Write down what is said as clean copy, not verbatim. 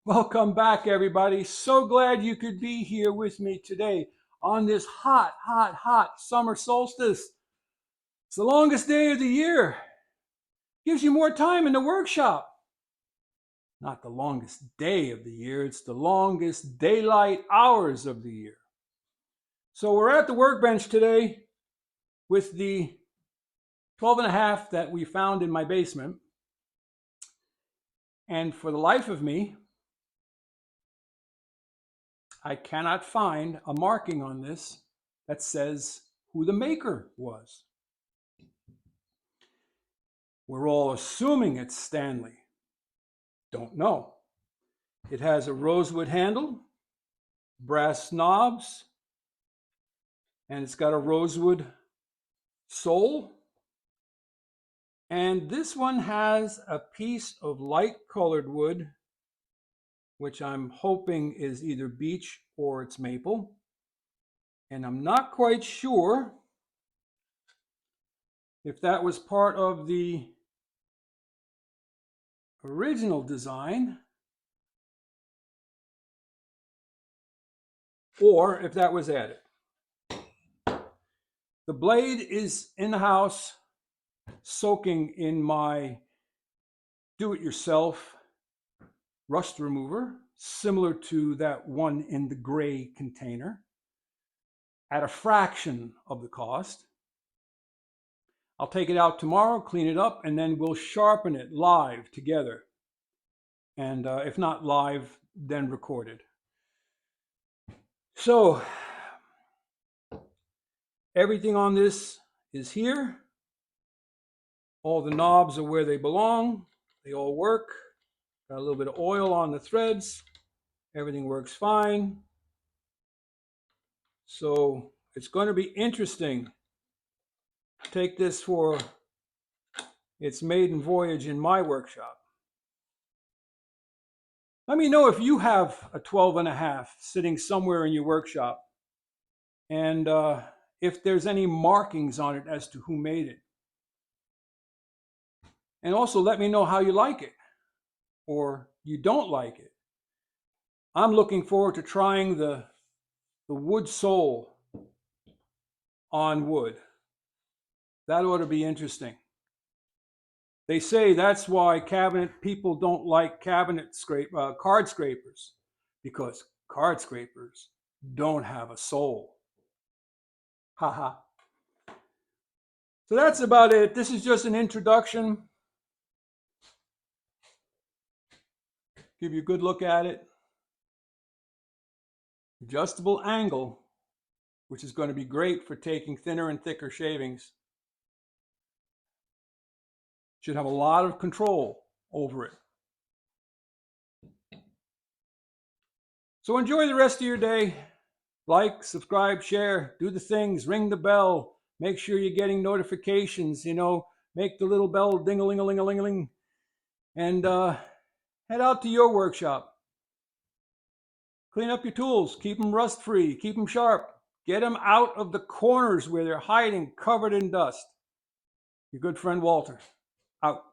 Welcome back, everybody. So glad you could be here with me today on this hot summer solstice. It's the longest day of the year. Gives you more time in the workshop. Not the longest day of the year, it's the longest daylight hours of the year. So we're at the workbench today with the 12.5 that we found in my basement. And for the life of me, I cannot find a marking on this that says who the maker was. We're all assuming it's Stanley. Don't know. It has a rosewood handle, brass knobs, and it's got a rosewood sole. And this one has a piece of light colored wood, which I'm hoping is either beech or it's maple. And I'm not quite sure if that was part of the original design or if that was added. The blade is in the house, soaking in my do-it-yourself rust remover, similar to that one in the gray container, at a fraction of the cost. I'll take it out tomorrow, clean it up, and then we'll sharpen it live together. And if not live, then recorded. So everything on this is here. All the knobs are where they belong. They all work. Got a little bit of oil on the threads. Everything works fine. So it's going to be interesting to take this for its maiden voyage in my workshop. Let me know if you have a 12.5 sitting somewhere in your workshop, and if there's any markings on it as to who made it. And also let me know how you like it, or you don't like it. I'm looking forward to trying the wood sole on wood. That ought to be interesting. They say that's why cabinet people don't like card scrapers, because card scrapers don't have a sole. Haha. So that's about it. This is just an introduction. Give you a good look at it. Adjustable angle, which is going to be great for taking thinner and thicker shavings. Should have a lot of control over it. So enjoy the rest of your day. Like, subscribe, share, do the things, ring the bell, make sure you're getting notifications, make the little bell ding-a-ling-a-ling-a-ling-a-ling, and head out to your workshop. Clean up your tools, keep them rust-free, keep them sharp, get them out of the corners where they're hiding, covered in dust. Your good friend Walter, out.